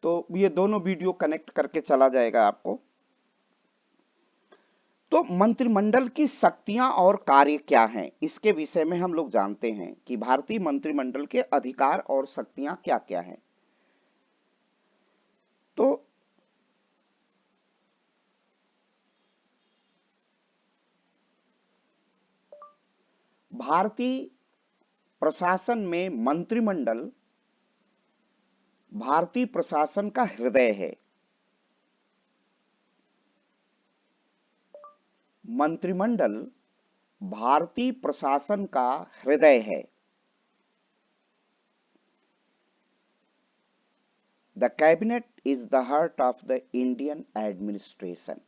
तो ये दोनों वीडियो कनेक्ट करके चला जाएगा आपको। तो मंत्रिमंडल की शक्तियां और कार्य क्या हैं, इसके विषय में हम लोग जानते हैं कि भारतीय मंत्रिमंडल के अधिकार और शक्तियां क्या क्या हैं। तो भारतीय प्रशासन में मंत्रिमंडल भारतीय प्रशासन का हृदय है। मंत्रिमंडल भारतीय प्रशासन का हृदय है। The cabinet is the heart of the Indian administration.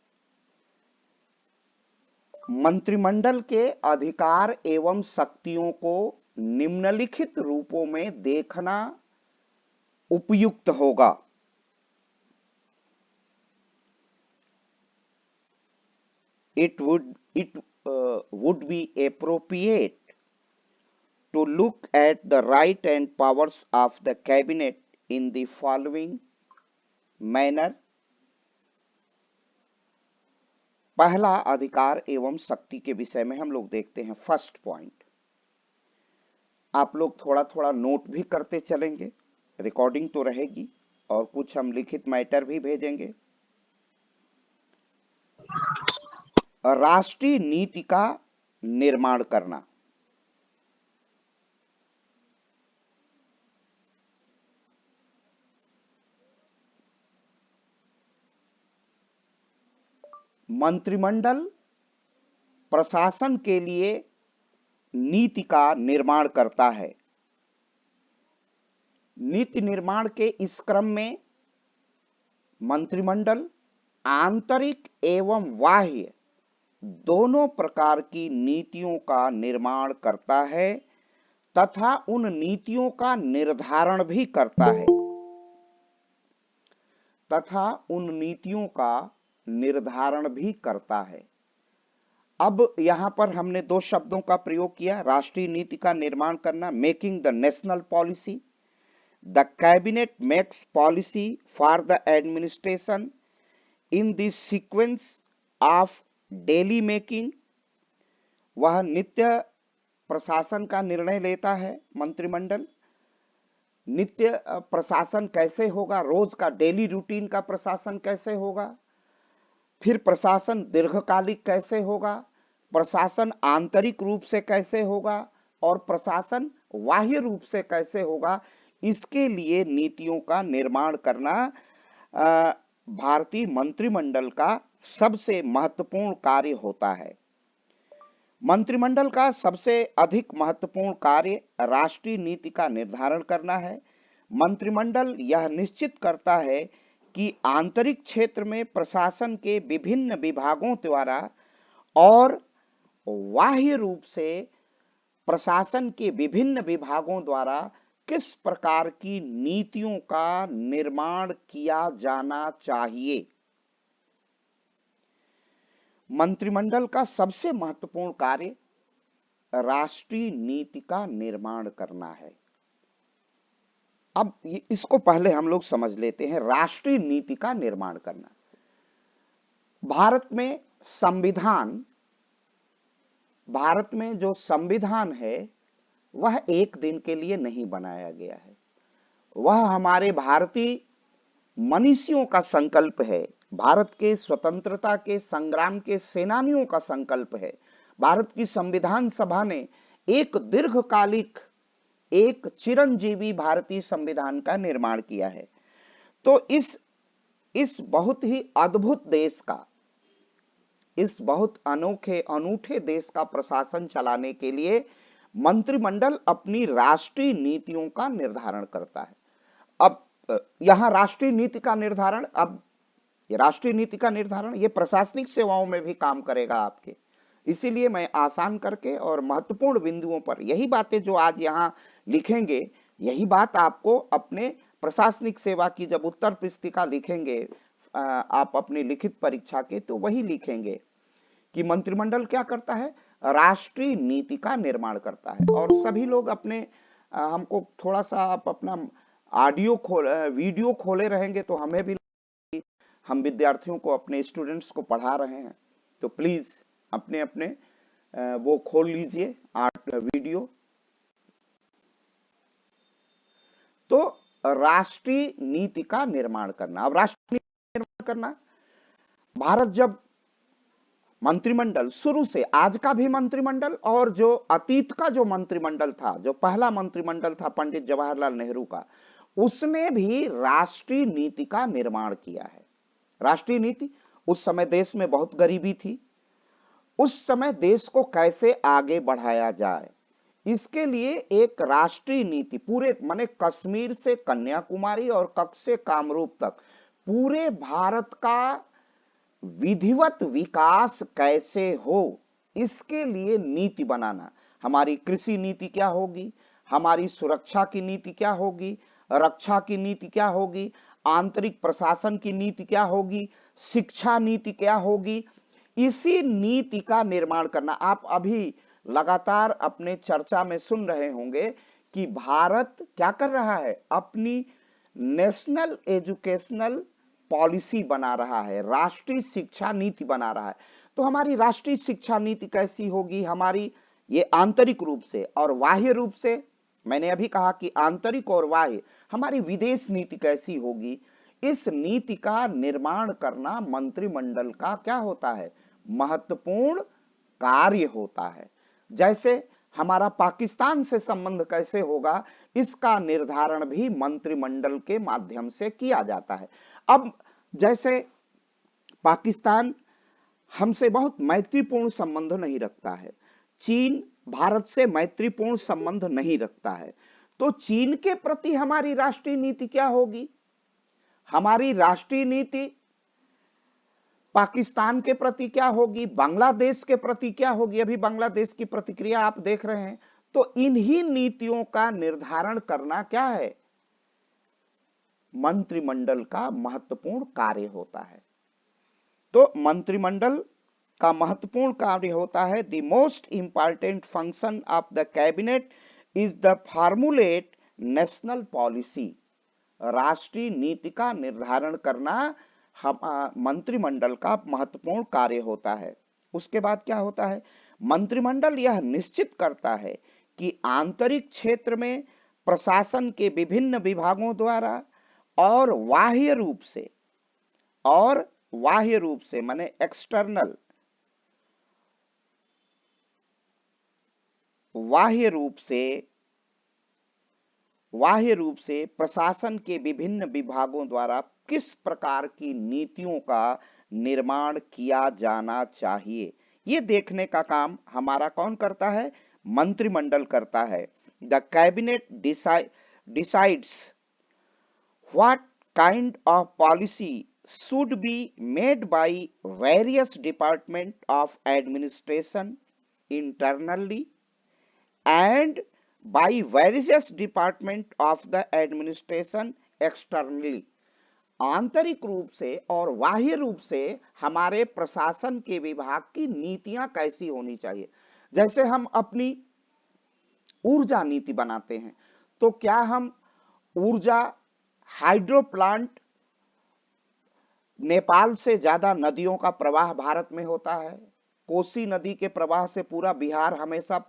मंत्रिमंडल के अधिकार एवं शक्तियों को निम्नलिखित रूपों में देखना उपयुक्त होगा। It would be appropriate to look at the right and powers of the cabinet in the following manner. पहला अधिकार एवं शक्ति के विषय में हम लोग देखते हैं। फर्स्ट पॉइंट, आप लोग थोड़ा थोड़ा नोट भी करते चलेंगे, रिकॉर्डिंग तो रहेगी और कुछ हम लिखित मैटर भी भेजेंगे। राष्ट्रीय नीति का निर्माण करना। मंत्रिमंडल प्रशासन के लिए नीति का निर्माण करता है। नीति निर्माण के इस क्रम में मंत्रिमंडल आंतरिक एवं बाह्य दोनों प्रकार की नीतियों का निर्माण करता है तथा उन नीतियों का निर्धारण भी करता है अब यहां पर हमने दो शब्दों का प्रयोग किया। राष्ट्रीय नीति का निर्माण करना, making the national policy. The cabinet makes policy for the administration in the sequence of daily making. वह नित्य प्रशासन का निर्णय लेता है। मंत्रिमंडल नित्य प्रशासन कैसे होगा, रोज का डेली रूटीन का प्रशासन कैसे होगा, फिर प्रशासन दीर्घकालिक कैसे होगा, प्रशासन आंतरिक रूप से कैसे होगा और प्रशासन बाह्य रूप से कैसे होगा, इसके लिए नीतियों का निर्माण करना भारतीय मंत्रिमंडल का सबसे महत्वपूर्ण कार्य होता है। मंत्रिमंडल का सबसे अधिक महत्वपूर्ण कार्य राष्ट्रीय नीति का निर्धारण करना है। मंत्रिमंडल यह निश्चित करता है कि आंतरिक क्षेत्र में प्रशासन के विभिन्न विभागों द्वारा और बाह्य रूप से प्रशासन के विभिन्न विभागों द्वारा किस प्रकार की नीतियों का निर्माण किया जाना चाहिए। मंत्रिमंडल का सबसे महत्वपूर्ण कार्य राष्ट्रीय नीति का निर्माण करना है। अब इसको पहले हम लोग समझ लेते हैं। राष्ट्रीय नीति का निर्माण करना, भारत में जो संविधान है वह एक दिन के लिए नहीं बनाया गया है। वह हमारे भारतीय मनीषियों का संकल्प है, भारत के स्वतंत्रता के संग्राम के सेनानियों का संकल्प है। भारत की संविधान सभा ने एक दीर्घकालिक, एक चिरंजीवी भारतीय संविधान का निर्माण किया है। तो इस बहुत ही अद्भुत देश का, इस बहुत अनूठे देश का प्रशासन चलाने के लिए मंत्रिमंडल अपनी राष्ट्रीय नीतियों का निर्धारण करता है। अब यहां राष्ट्रीय नीति का निर्धारण, अब ये राष्ट्रीय नीति का निर्धारण ये प्रशासनिक सेवाओं में भी काम करेगा आपके। इसीलिए मैं आसान करके और महत्वपूर्ण बिंदुओं पर यही बातें जो आज यहाँ लिखेंगे, यही बात आपको अपने प्रशासनिक सेवा की जब उत्तर पुस्तिका लिखेंगे आप अपनी लिखित परीक्षा के, तो वही लिखेंगे कि मंत्रिमंडल क्या करता है, राष्ट्रीय नीति का निर्माण करता है। और सभी लोग अपने हमको थोड़ा सा आप अपना वीडियो खोले रहेंगे तो हमें भी हम विद्यार्थियों को, अपने स्टूडेंट्स को पढ़ा रहे हैं। तो प्लीज अपने अपने वो खोल लीजिए वीडियो। तो राष्ट्रीय नीति का निर्माण करना। अब राष्ट्रीय नीति निर्माण करना, भारत जब मंत्रिमंडल शुरू से, आज का भी मंत्रिमंडल और जो अतीत का जो मंत्रिमंडल था, जो पहला मंत्रिमंडल था पंडित जवाहरलाल नेहरू का, उसने भी राष्ट्रीय नीति का निर्माण किया है। राष्ट्रीय नीति, उस समय देश में बहुत गरीबी थी, उस समय देश को कैसे आगे बढ़ाया जाए, इसके लिए एक राष्ट्रीय नीति पूरे माने कश्मीर से कन्याकुमारी और कच्छ से कामरूप तक पूरे भारत का विधिवत विकास कैसे हो, इसके लिए नीति बनाना। हमारी कृषि नीति क्या होगी, हमारी सुरक्षा की नीति क्या होगी, रक्षा की नीति क्या होगी, आंतरिक प्रशासन की नीति क्या होगी, शिक्षा नीति क्या होगी, इसी नीति का निर्माण करना। आप अभी लगातार अपने चर्चा में सुन रहे होंगे कि भारत क्या कर रहा है, अपनी नेशनल एजुकेशनल पॉलिसी बना रहा है, राष्ट्रीय शिक्षा नीति बना रहा है। तो हमारी राष्ट्रीय शिक्षा नीति कैसी होगी, हमारी ये आंतरिक रूप से और बाह्य रूप से, मैंने अभी कहा कि आंतरिक और बाह्य, हमारी विदेश नीति कैसी होगी, इस नीति का निर्माण करना मंत्रिमंडल का क्या होता है, महत्वपूर्ण कार्य होता है। जैसे हमारा पाकिस्तान से संबंध कैसे होगा, इसका निर्धारण भी मंत्रिमंडल के माध्यम से किया जाता है। अब जैसे पाकिस्तान हमसे बहुत मैत्रीपूर्ण संबंध नहीं रखता है, चीन भारत से मैत्रीपूर्ण संबंध नहीं रखता है, तो चीन के प्रति हमारी राष्ट्रीय नीति क्या होगी, हमारी राष्ट्रीय नीति पाकिस्तान के प्रति क्या होगी, बांग्लादेश के प्रति क्या होगी, अभी बांग्लादेश की प्रतिक्रिया आप देख रहे हैं। तो इन्हीं नीतियों का निर्धारण करना क्या है, मंत्रिमंडल का महत्वपूर्ण कार्य होता है। तो मंत्रिमंडल का महत्वपूर्ण कार्य होता है, the most important function of the cabinet is the formulate national policy. राष्ट्रीय नीति का निर्धारण करना हम मंत्रिमंडल का महत्वपूर्ण कार्य होता है। उसके बाद क्या होता है, मंत्रिमंडल यह निश्चित करता है कि आंतरिक क्षेत्र में प्रशासन के विभिन्न विभागों द्वारा और बाह्य रूप से माने एक्सटर्नल, बाह्य रूप से प्रशासन के विभिन्न विभागों द्वारा किस प्रकार की नीतियों का निर्माण किया जाना चाहिए, ये देखने का काम हमारा कौन करता है, मंत्रिमंडल करता है। The cabinet decides what kind of policy should be made by various departments of administration internally and by various departments of the administration externally। आंतरिक रूप से और बाह्य रूप से हमारे प्रशासन के विभाग की नीतियां कैसी होनी चाहिए। जैसे हम अपनी ऊर्जा नीति बनाते हैं, तो क्या हम ऊर्जा हाइड्रो प्लांट, नेपाल से ज्यादा नदियों का प्रवाह भारत में होता है, कोसी नदी के प्रवाह से पूरा बिहार हमेशा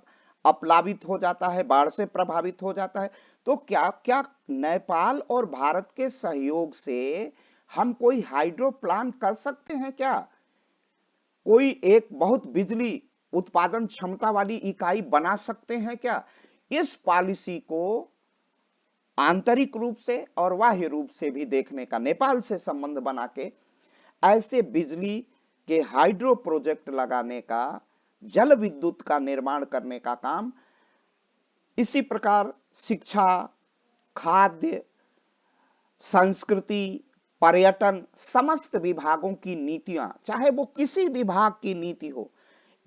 अपलावित हो जाता है, बाढ़ से प्रभावित हो जाता है। तो क्या नेपाल और भारत के सहयोग से हम कोई हाइड्रो प्लांट कर सकते हैं क्या, कोई एक बहुत बिजली उत्पादन क्षमता वाली इकाई बना सकते हैं क्या। इस पॉलिसी को आंतरिक रूप से और बाह्य रूप से भी देखने का, नेपाल से संबंध बना के ऐसे बिजली के हाइड्रो प्रोजेक्ट लगाने का, जल विद्युत का निर्माण करने का काम। इसी प्रकार शिक्षा, खाद्य, संस्कृति, पर्यटन, समस्त विभागों की नीतियां, चाहे वो किसी विभाग की नीति हो,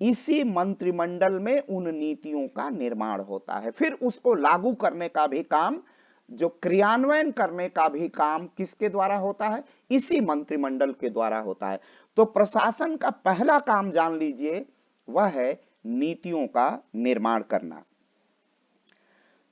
इसी मंत्रिमंडल में उन नीतियों का निर्माण होता है। फिर उसको लागू करने का भी काम, जो क्रियान्वयन करने का भी काम किसके द्वारा होता है, इसी मंत्रिमंडल के द्वारा होता है। तो प्रशासन का पहला काम जान लीजिए, वह है नीतियों का निर्माण करना।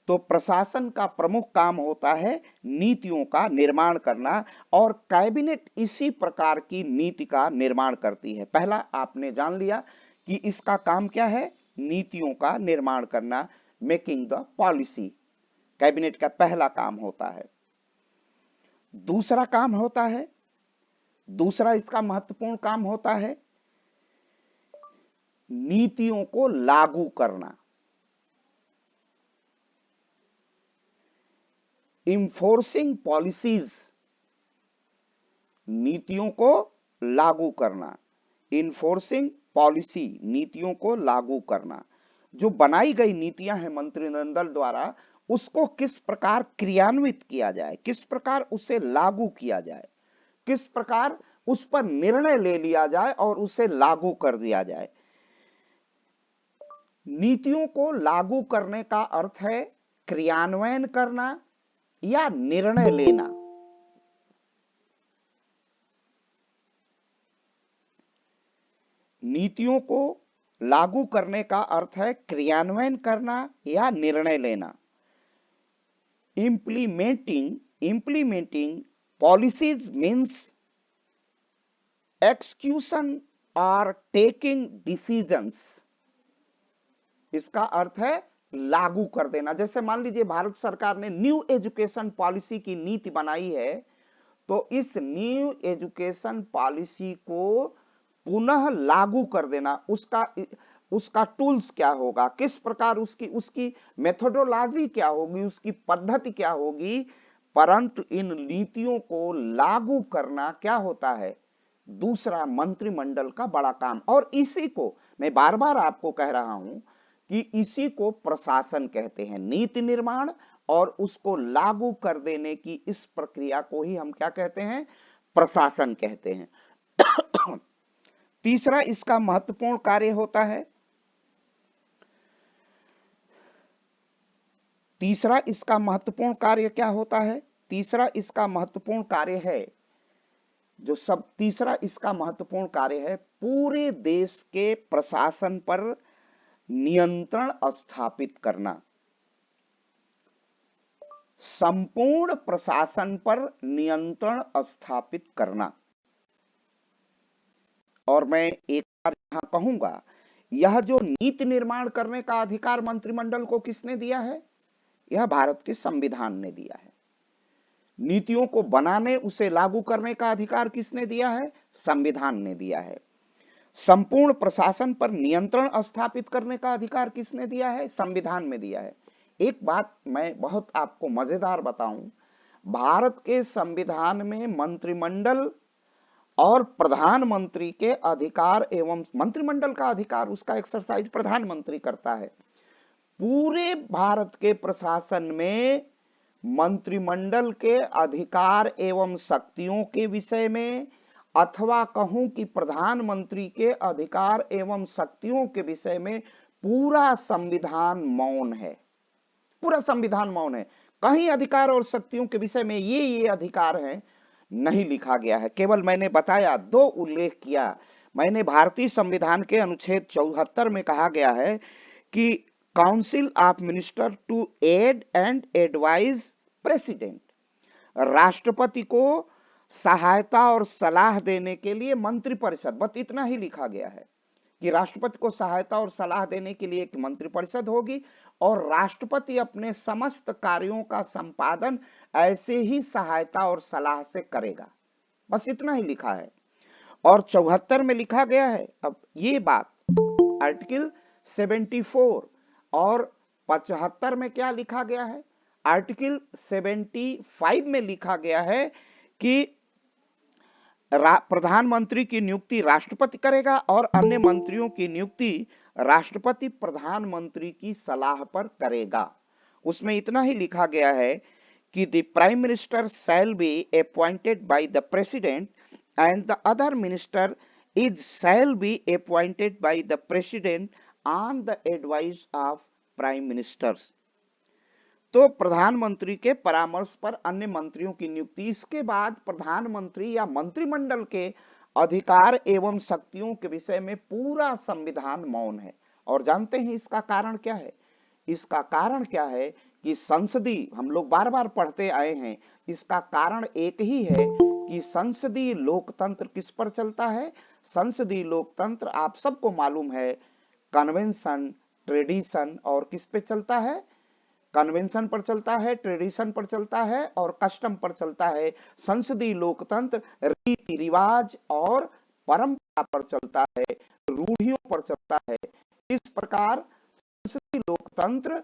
तो प्रशासन का प्रमुख काम होता है नीतियों का निर्माण करना, और कैबिनेट इसी प्रकार की नीति का निर्माण करती है। पहला आपने जान लिया कि इसका काम क्या है, नीतियों का निर्माण करना, मेकिंग द पॉलिसी कैबिनेट का पहला काम होता है। दूसरा काम होता है, दूसरा इसका महत्वपूर्ण काम होता है नीतियों को लागू करना, इन्फोर्सिंग पॉलिसीज, नीतियों को लागू करना, इन्फोर्सिंग पॉलिसी, नीतियों को लागू करना। जो बनाई गई नीतियां हैं मंत्रिमंडल द्वारा, उसको किस प्रकार क्रियान्वित किया जाए, किस प्रकार उसे लागू किया जाए, किस प्रकार उस पर निर्णय ले लिया जाए और उसे लागू कर दिया जाए। नीतियों को लागू करने का अर्थ है क्रियान्वयन करना या निर्णय लेना। नीतियों को लागू करने का अर्थ है क्रियान्वयन करना या निर्णय लेना। implementing policies means execution or taking decisions। इसका अर्थ है लागू कर देना। जैसे मान लीजिए भारत सरकार ने न्यू एजुकेशन पॉलिसी की नीति बनाई है, तो इस न्यू एजुकेशन पॉलिसी को पुनः लागू कर देना, उसका टूल्स क्या होगा, किस प्रकार उसकी मेथोडोलॉजी क्या होगी, उसकी पद्धति क्या होगी, परंतु इन नीतियों को लागू करना क्या होता है, दूसरा मंत्रिमंडल का बड़ा काम। और इसी को मैं बार बार आपको कह रहा हूं कि इसी को प्रशासन कहते हैं। नीति निर्माण और उसको लागू कर देने की इस प्रक्रिया को ही हम क्या कहते हैं, प्रशासन कहते हैं। तीसरा इसका महत्वपूर्ण कार्य होता है, तीसरा इसका महत्वपूर्ण कार्य क्या होता है, तीसरा इसका महत्वपूर्ण कार्य है तीसरा इसका महत्वपूर्ण कार्य है पूरे देश के प्रशासन पर नियंत्रण स्थापित करना, संपूर्ण प्रशासन पर नियंत्रण स्थापित करना। और मैं एक बार यहां कहूंगा, यह जो नीति निर्माण करने का अधिकार मंत्रिमंडल को किसने दिया है, यह भारत के संविधान ने दिया है। नीतियों को बनाने, उसे लागू करने का अधिकार किसने दिया है, संविधान ने दिया है। संपूर्ण प्रशासन पर नियंत्रण स्थापित करने का अधिकार किसने दिया है, संविधान में दिया है। एक बात मैं बहुत आपको मजेदार बताऊं, भारत के संविधान में मंत्रिमंडल और प्रधानमंत्री के अधिकार एवं मंत्रिमंडल का अधिकार, उसका एक्सरसाइज प्रधानमंत्री करता है। पूरे भारत के प्रशासन में मंत्रिमंडल के अधिकार एवं शक्तियों के विषय में, अथवा कहूं कि प्रधानमंत्री के अधिकार एवं शक्तियों के विषय में पूरा संविधान मौन है, पूरा संविधान मौन है। कहीं अधिकार और शक्तियों के विषय में ये अधिकार है नहीं लिखा गया है। केवल मैंने बताया, दो उल्लेख किया मैंने। भारतीय संविधान के अनुच्छेद 74 में कहा गया है कि council of minister to aid and advise president, राष्ट्रपति को सहायता और सलाह देने के लिए मंत्रिपरिषद, बस इतना ही लिखा गया है कि राष्ट्रपति को सहायता और सलाह देने के लिए एक मंत्रिपरिषद होगी और राष्ट्रपति अपने समस्त कार्यों का संपादन ऐसे ही सहायता और सलाह से करेगा, बस इतना ही लिखा है। और 74 में लिखा गया है, अब ये बात आर्टिकल 74 और 75 में क्या लिखा गया है, आर्टिकल 75 में लिखा गया है कि प्रधानमंत्री की नियुक्ति राष्ट्रपति करेगा और अन्य मंत्रियों की नियुक्ति राष्ट्रपति प्रधानमंत्री की सलाह पर करेगा। उसमें इतना ही लिखा गया है कि the prime minister shall be appointed by the president and the other minister is shall be appointed by the president on the advice of prime ministers. तो प्रधानमंत्री के परामर्श पर अन्य मंत्रियों की नियुक्ति, इसके बाद प्रधानमंत्री या मंत्रिमंडल के अधिकार एवं शक्तियों के विषय में पूरा संविधान मौन है। और जानते हैं इसका कारण क्या है, इसका कारण क्या है कि संसदीय, हम लोग बार बार पढ़ते आए हैं, इसका कारण एक ही है कि संसदीय लोकतंत्र किस पर चलता है। संसदीय लोकतंत्र आप सबको मालूम है, कन्वेंशन, ट्रेडिशन और किस पे चलता है, कन्वेंशन पर चलता है, ट्रेडिशन पर चलता है और कस्टम पर चलता है। संसदीय लोकतंत्र रीति रिवाज और परंपरा पर चलता है, रूढ़ियों पर चलता है। इस प्रकार संसदीय लोकतंत्र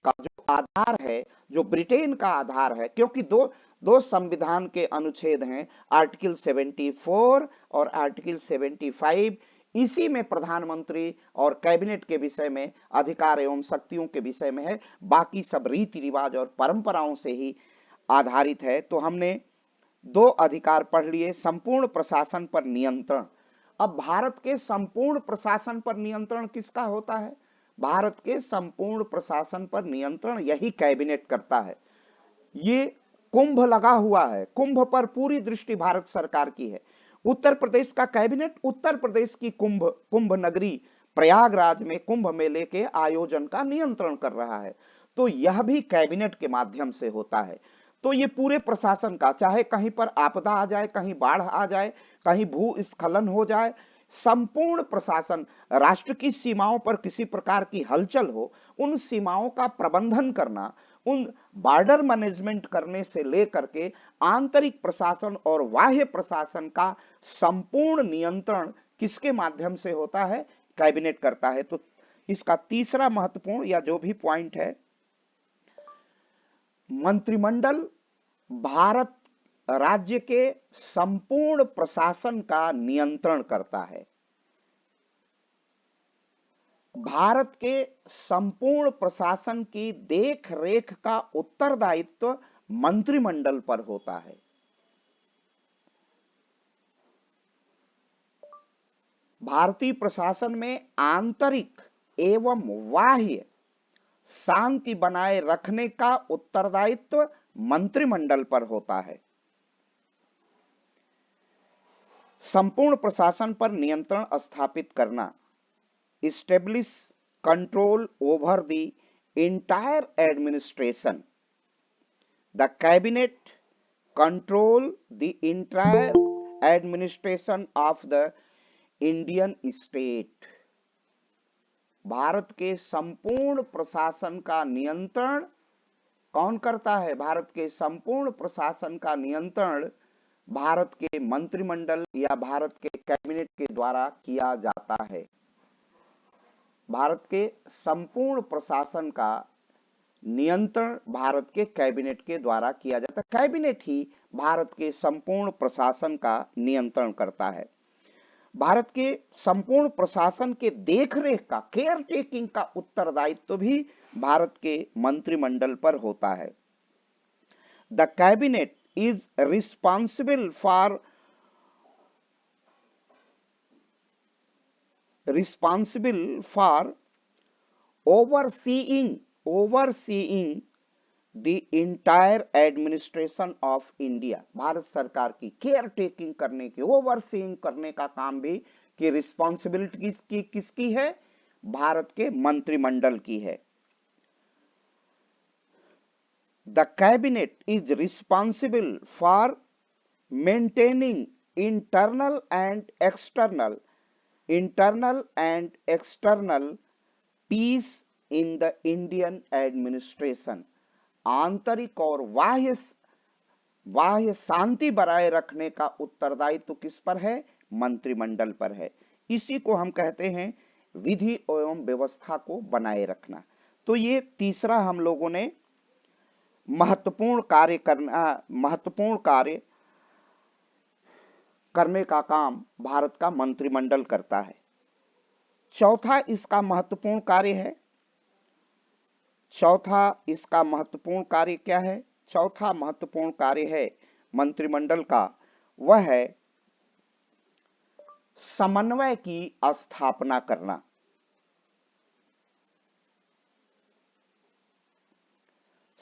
का जो आधार है, जो ब्रिटेन का आधार है, क्योंकि दो दो संविधान के अनुच्छेद हैं, आर्टिकल 74 और आर्टिकल 75। इसी में प्रधानमंत्री और कैबिनेट के विषय में, अधिकार एवं शक्तियों के विषय में है, बाकी सब रीति रिवाज और परंपराओं से ही आधारित है। तो हमने दो अधिकार पढ़ लिए, संपूर्ण प्रशासन पर नियंत्रण। अब भारत के संपूर्ण प्रशासन पर नियंत्रण किसका होता है? भारत के संपूर्ण प्रशासन पर नियंत्रण यही कैबिनेट करता है। ये कुंभ लगा हुआ है, कुंभ पर पूरी दृष्टि भारत सरकार की है। उत्तर प्रदेश का कैबिनेट उत्तर प्रदेश की कुंभ नगरी प्रयागराज में कुंभ मेले के आयोजन का नियंत्रण कर रहा है। तो यह भी कैबिनेट के माध्यम से होता है। तो ये पूरे प्रशासन का, चाहे कहीं पर आपदा आ जाए, कहीं बाढ़ आ जाए, कहीं भूस्खलन हो जाए, संपूर्ण प्रशासन, राष्ट्र की सीमाओं पर किसी प्रकार की हलचल हो, उन सीमाओं का प्रबंधन करना, उन बॉर्डर मैनेजमेंट करने से लेकर के आंतरिक प्रशासन और बाह्य प्रशासन का संपूर्ण नियंत्रण किसके माध्यम से होता है? कैबिनेट करता है। तो इसका तीसरा महत्वपूर्ण या जो भी पॉइंट है, मंत्रिमंडल भारत राज्य के संपूर्ण प्रशासन का नियंत्रण करता है। भारत के संपूर्ण प्रशासन की देख रेख का उत्तरदायित्व मंत्रिमंडल पर होता है। भारतीय प्रशासन में आंतरिक एवं बाह्य शांति बनाए रखने का उत्तरदायित्व मंत्रिमंडल पर होता है। संपूर्ण प्रशासन पर नियंत्रण स्थापित करना, establish control over the entire administration. The cabinet control the entire administration of the Indian state. Bharat के संपूर्ण प्रशासन का नियंत्रण कौन करता है? भारत के संपूर्ण प्रशासन का नियंत्रण भारत के मंत्रिमंडल या भारत के कैबिनेट के द्वारा किया जाता है। भारत के संपूर्ण प्रशासन का नियंत्रण भारत के कैबिनेट के द्वारा किया जाता है। कैबिनेट ही भारत के संपूर्ण प्रशासन का नियंत्रण करता है। भारत के संपूर्ण प्रशासन के देखरेख का, केयर टेकिंग का उत्तरदायित्व भी भारत के मंत्रिमंडल पर होता है। The cabinet is responsible for overseeing the entire administration of India. Bharat सरकार की केयर टेकिंग करने की, ओवरसीइंग करने का काम भी कि रिस्पॉन्सिबिलिटी किसकी है? भारत के मंत्रिमंडल की है। The cabinet is responsible for maintaining internal and external peace in the Indian administration. आंतरिक और बाह्य शांति बनाए रखने का उत्तरदायित्व किस पर है? मंत्रिमंडल पर है। इसी को हम कहते हैं विधि एवं व्यवस्था को बनाए रखना। तो ये तीसरा हम लोगों ने महत्वपूर्ण कार्य करने का काम भारत का मंत्रिमंडल करता है। चौथा इसका महत्वपूर्ण कार्य है। चौथा इसका महत्वपूर्ण कार्य क्या है? चौथा महत्वपूर्ण कार्य है मंत्रिमंडल का, वह है समन्वय की स्थापना करना।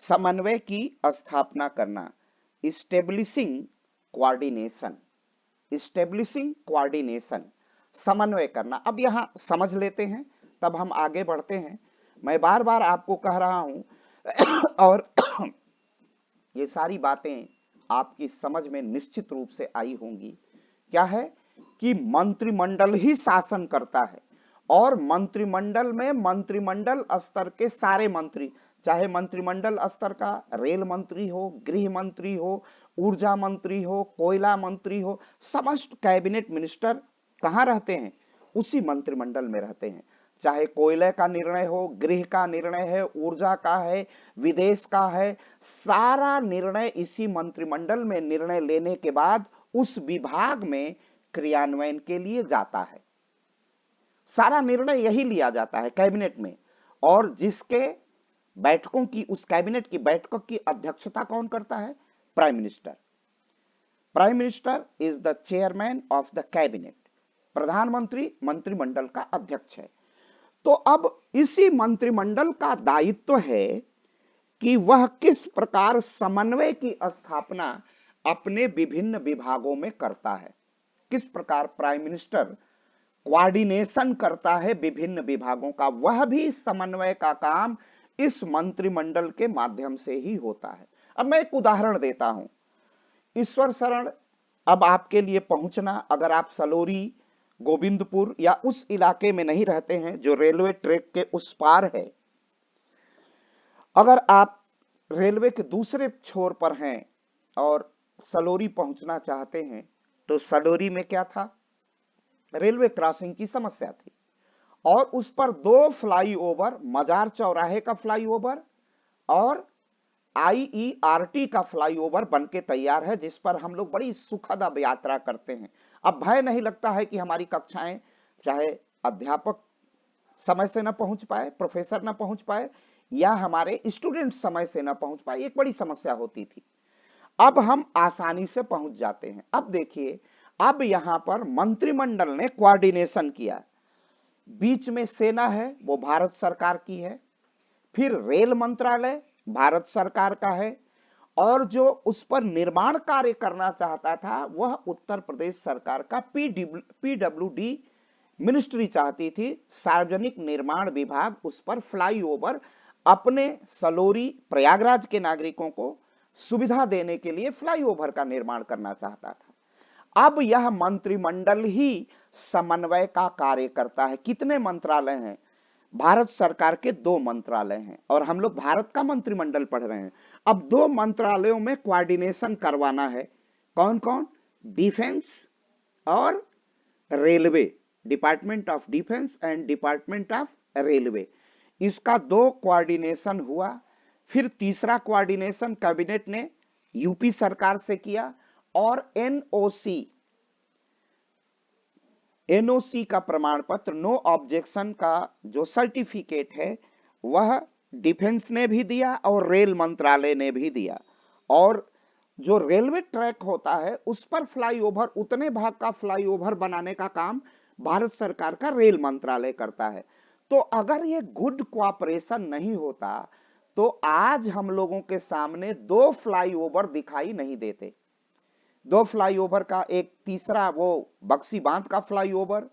समन्वय की स्थापना करना, इस्टेब्लिशिंग कोऑर्डिनेशन, समन्वय करना। अब यहां समझ लेते हैं, तब हम आगे बढ़ते हैं। मैं बार बार आपको कह रहा हूं, और ये सारी बातें आपकी समझ में निश्चित रूप से आई होंगी। क्या है कि मंत्रिमंडल ही शासन करता है, और मंत्रिमंडल में मंत्रिमंडल स्तर के सारे मंत्री, चाहे मंत्रिमंडल स्तर का रेल मंत्री हो, गृह मंत्री हो, ऊर्जा मंत्री हो, कोयला मंत्री हो, समस्त कैबिनेट मिनिस्टर कहाँ रहते हैं? उसी मंत्रिमंडल में रहते हैं। चाहे कोयले का निर्णय हो, गृह का निर्णय है, ऊर्जा का है, विदेश का है, सारा निर्णय इसी मंत्रिमंडल में निर्णय लेने के बाद उस विभाग में क्रियान्वयन के लिए जाता है। सारा निर्णय यही लिया जाता है कैबिनेट में, और जिसके बैठकों की, उस कैबिनेट की बैठकों की अध्यक्षता कौन करता है? Prime minister. Prime minister is the chairman of the cabinet. प्रधानमंत्री मंत्रिमंडल का अध्यक्ष है। तो अब इसी मंत्रिमंडल का दायित्व है कि वह किस प्रकार समन्वय की स्थापना अपने विभिन्न विभागों में करता है, किस प्रकार प्राइम मिनिस्टर कोऑर्डिनेशन करता है विभिन्न विभागों का, वह भी समन्वय का काम इस मंत्रिमंडल के माध्यम से ही होता है। अब मैं एक उदाहरण देता हूं। ईश्वर शरण अब आपके लिए पहुंचना, अगर आप सलोरी, गोविंदपुर या उस इलाके में नहीं रहते हैं जो रेलवे ट्रैक के उस पार है, अगर आप रेलवे के दूसरे छोर पर हैं और सलोरी पहुंचना चाहते हैं, तो सलोरी में क्या था? रेलवे क्रॉसिंग की समस्या थी, और उस पर 2 फ्लाईओवर, मजार चौराहे का फ्लाईओवर और IERT का फ्लाईओवर बनके तैयार है, जिस पर हम लोग बड़ी सुखद अब यात्रा करते हैं। अब भय नहीं लगता है कि हमारी कक्षाएं, चाहे अध्यापक समय से न पहुंच पाए, प्रोफेसर न पहुंच पाए, या हमारे स्टूडेंट समय से न पहुंच पाए, एक बड़ी समस्या होती थी। अब हम आसानी से पहुंच जाते हैं। अब देखिए, अब यहां पर मंत्रिमंडल ने कोऑर्डिनेशन किया। बीच में सेना है, वो भारत सरकार की है, फिर रेल मंत्रालय भारत सरकार का है, और जो उस पर निर्माण कार्य करना चाहता था वह उत्तर प्रदेश सरकार का PWD मिनिस्ट्री चाहती थी, सार्वजनिक निर्माण विभाग उस पर फ्लाईओवर अपने सलोरी, प्रयागराज के नागरिकों को सुविधा देने के लिए फ्लाईओवर का निर्माण करना चाहता था। अब यह मंत्रिमंडल ही समन्वय का कार्य करता है। कितने मंत्रालय हैं? भारत सरकार के 2 मंत्रालय हैं, और हम लोग भारत का मंत्रिमंडल पढ़ रहे हैं। अब 2 मंत्रालयों में कोऑर्डिनेशन करवाना है। कौन कौन? डिफेंस और railway, department of defence and department of railway. इसका 2 कोऑर्डिनेशन हुआ। फिर तीसरा कोऑर्डिनेशन कैबिनेट ने यूपी सरकार से किया, और NOC का प्रमाण पत्र, नो ऑब्जेक्शन का जो सर्टिफिकेट है, वह डिफेंस ने भी दिया और रेल मंत्रालय ने भी दिया। और जो रेलवे ट्रैक होता है उस पर फ्लाईओवर, उतने भाग का फ्लाईओवर बनाने का काम भारत सरकार का रेल मंत्रालय करता है। तो अगर ये गुड कोऑपरेशन नहीं होता तो आज हम लोगों के सामने 2 फ्लाईओवर दिखाई नहीं देते। 2 फ्लाईओवर का, एक तीसरा वो बक्सी बांध का फ्लाईओवर,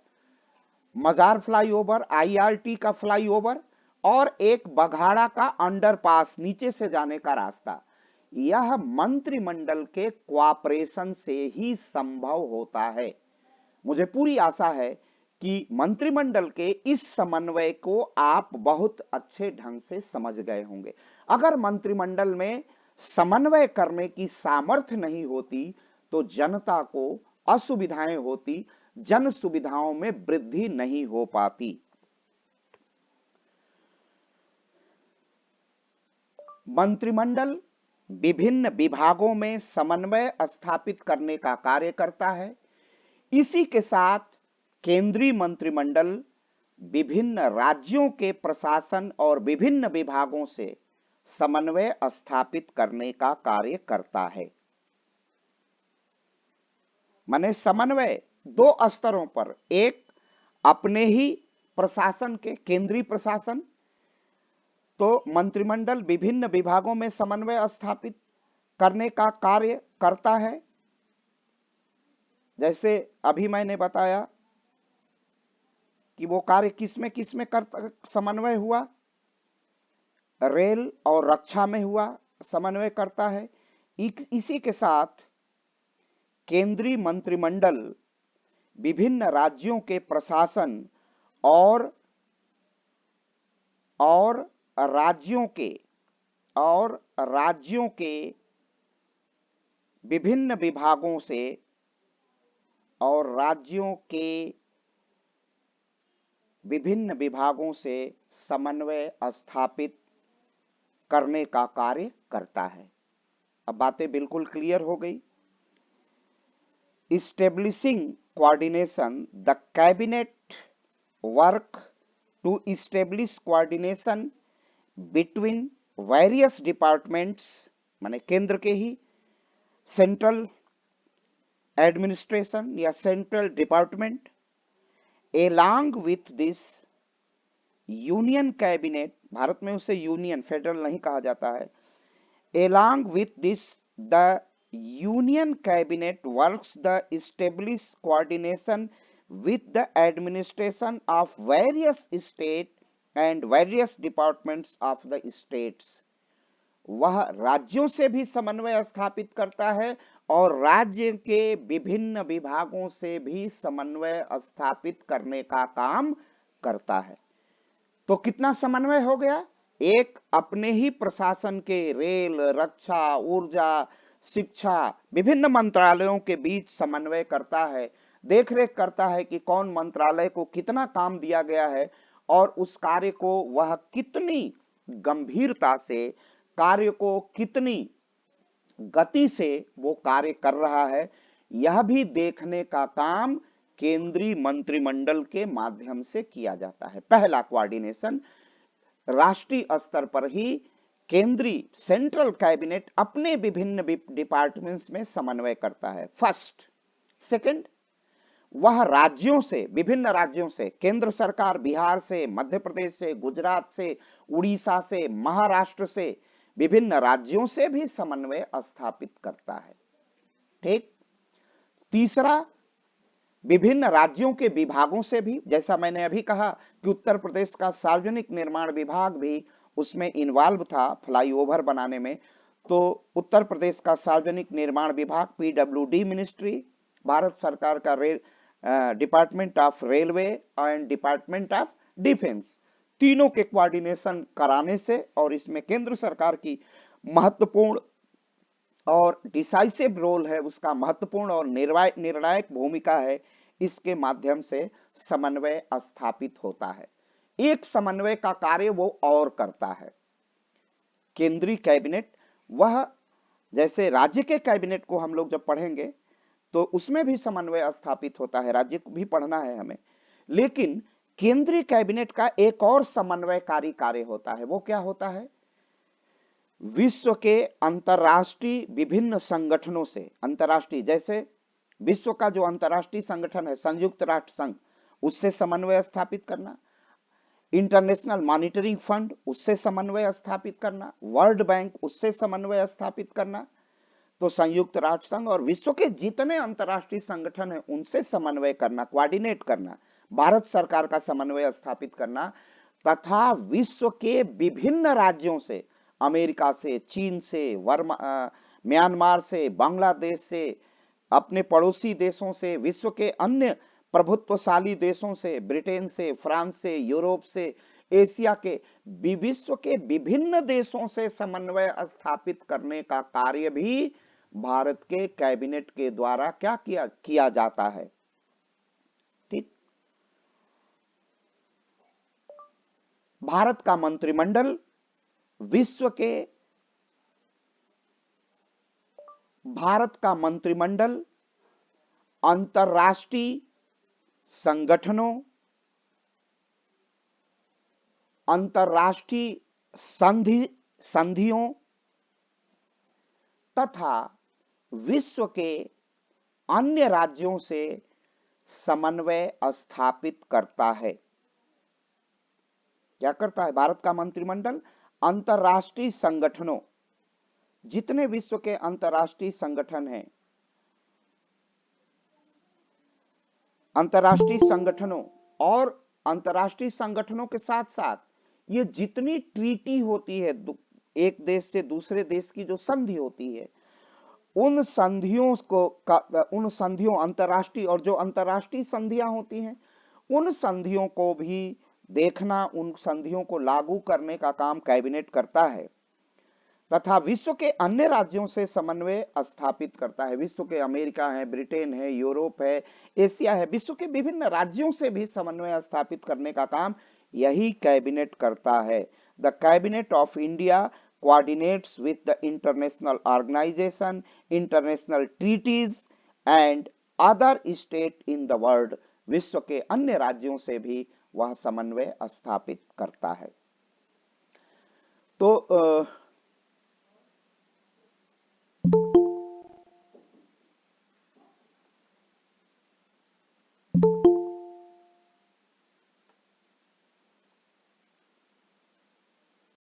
मजार फ्लाईओवर, IRT का फ्लाईओवर, और एक बघाड़ा का अंडरपास, नीचे से जाने का रास्ता। यह मंत्रिमंडल के कोऑपरेशन से ही संभव होता है। मुझे पूरी आशा है कि मंत्रिमंडल के इस समन्वय को आप बहुत अच्छे ढंग से समझ गए होंगे। अगर मंत्रिमंडल में समन्वय करने की सामर्थ्य नहीं होती तो जनता को असुविधाएं होती, जन सुविधाओं में वृद्धि नहीं हो पाती। मंत्रिमंडल विभिन्न विभागों में समन्वय स्थापित करने का कार्य करता है। इसी के साथ केंद्रीय मंत्रिमंडल विभिन्न राज्यों के प्रशासन और विभिन्न विभागों से समन्वय स्थापित करने का कार्य करता है। माने समन्वय 2 स्तरों पर, एक अपने ही प्रशासन के, केंद्रीय प्रशासन, तो मंत्रिमंडल विभिन्न विभागों में समन्वय स्थापित करने का कार्य करता है। जैसे अभी मैंने बताया कि वो कार्य किसमें समन्वय हुआ? रेल और रक्षा में हुआ, समन्वय करता है। इसी के साथ केंद्रीय मंत्रिमंडल विभिन्न राज्यों के प्रशासन और और राज्यों के राज्यों के विभिन्न विभागों से और राज्यों के विभिन्न विभागों से समन्वय स्थापित करने का कार्य करता है। अब बातें बिल्कुल क्लियर हो गई। Establishing coordination, the cabinet work to establish coordination between various departments, माने केंद्र के ही सेंट्रल एडमिनिस्ट्रेशन या central department, along with this union cabinet, Bharat में उसे यूनियन फेडरल नहीं कहा जाता है, along with this the Union Cabinet works the established coordination with the administration of various state and various departments of the states. वह राज्यों से भी समन्वय स्थापित करता है और राज्य के विभिन्न विभागों से भी समन्वय स्थापित करने का काम करता है। तो कितना समन्वय हो गया? एक अपने ही प्रशासन के रेल, रक्षा, ऊर्जा, शिक्षा, विभिन्न मंत्रालयों के बीच समन्वय करता है, देखरेख करता है कि कौन मंत्रालय को कितना काम दिया गया है और उस कार्य को वह कितनी गंभीरता से, कार्य को कितनी गति से वो कार्य कर रहा है, यह भी देखने का काम केंद्रीय मंत्रिमंडल के माध्यम से किया जाता है। पहला कोऑर्डिनेशन राष्ट्रीय स्तर पर ही केंद्रीय सेंट्रल कैबिनेट अपने विभिन्न डिपार्टमेंट्स में समन्वय करता है, फर्स्ट। सेकंड, वह राज्यों से, विभिन्न राज्यों से, केंद्र सरकार बिहार से, मध्य प्रदेश से, गुजरात से, उड़ीसा से, महाराष्ट्र से, विभिन्न राज्यों से भी समन्वय स्थापित करता है। ठीक। तीसरा, विभिन्न राज्यों के विभागों से भी, जैसा मैंने अभी कहा कि उत्तर प्रदेश का सार्वजनिक निर्माण विभाग भी उसमें इन्वॉल्व था फ्लाईओवर बनाने में, तो उत्तर प्रदेश का सार्वजनिक निर्माण विभाग, पीडब्ल्यूडी मिनिस्ट्री, भारत सरकार का department of railway and department of defence, तीनों के कोऑर्डिनेशन कराने से, और इसमें केंद्र सरकार की महत्वपूर्ण और डिसाइसिव रोल है, उसका महत्वपूर्ण और निर्णायक भूमिका है, इसके माध्यम से समन्वय स्थापित होता है। एक समन्वय का कार्य वो और करता है। केंद्रीय कैबिनेट, वह जैसे राज्य के कैबिनेट को हम लोग जब पढ़ेंगे तो उसमें भी समन्वय स्थापित होता है, राज्य को भी पढ़ना है हमें, लेकिन केंद्रीय कैबिनेट का एक और समन्वयकारी कार्य होता है। वो क्या होता है? विश्व के अंतरराष्ट्रीय विभिन्न संगठनों से, अंतरराष्ट्रीय जैसे विश्व का जो अंतरराष्ट्रीय संगठन है संयुक्त राष्ट्र संघ, उससे समन्वय स्थापित करना, इंटरनेशनल मॉनिटरिंग फंड, उससे समन्वय स्थापित करना, वर्ल्ड बैंक, उससे समन्वय स्थापित करना। तो संयुक्त राष्ट्र संघ और विश्व के जितने अंतरराष्ट्रीय संगठन हैं उनसे समन्वय करना, कोऑर्डिनेट करना, भारत सरकार का समन्वय स्थापित करना, तथा विश्व के विभिन्न राज्यों से, अमेरिका से, चीन से, म्यांमार से, बांग्लादेश से, अपने पड़ोसी देशों से, विश्व के अन्य प्रभुत्वशाली देशों से, ब्रिटेन से, फ्रांस से, यूरोप से, एशिया के, विश्व के विभिन्न देशों से समन्वय स्थापित करने का कार्य भी भारत के कैबिनेट के द्वारा क्या किया जाता है। ठीक। भारत का मंत्रिमंडल अंतरराष्ट्रीय संगठनों, अंतरराष्ट्रीय संधियों तथा विश्व के अन्य राज्यों से समन्वय स्थापित करता है। क्या करता है भारत का मंत्रिमंडल? अंतरराष्ट्रीय संगठनों, जितने विश्व के अंतरराष्ट्रीय संगठन हैं, अंतरराष्ट्रीय संगठनों और अंतरराष्ट्रीय संगठनों के साथ साथ ये जितनी ट्रीटी होती है, एक देश से दूसरे देश की जो संधि होती है, उन संधियों को उन संधियों अंतर्राष्ट्रीय और जो अंतर्राष्ट्रीय संधियां होती हैं, उन संधियों को भी देखना, उन संधियों को लागू करने का काम कैबिनेट करता है तथा विश्व के अन्य राज्यों से समन्वय स्थापित करता है। विश्व के अमेरिका है, ब्रिटेन है, यूरोप है, एशिया है, विश्व के विभिन्न राज्यों से भी समन्वय स्थापित करने का काम यही कैबिनेट करता है। The cabinet of India coordinates with the international organization, international treaties and other state in the world। विश्व के अन्य राज्यों से भी वह समन्वय स्थापित करता है। तो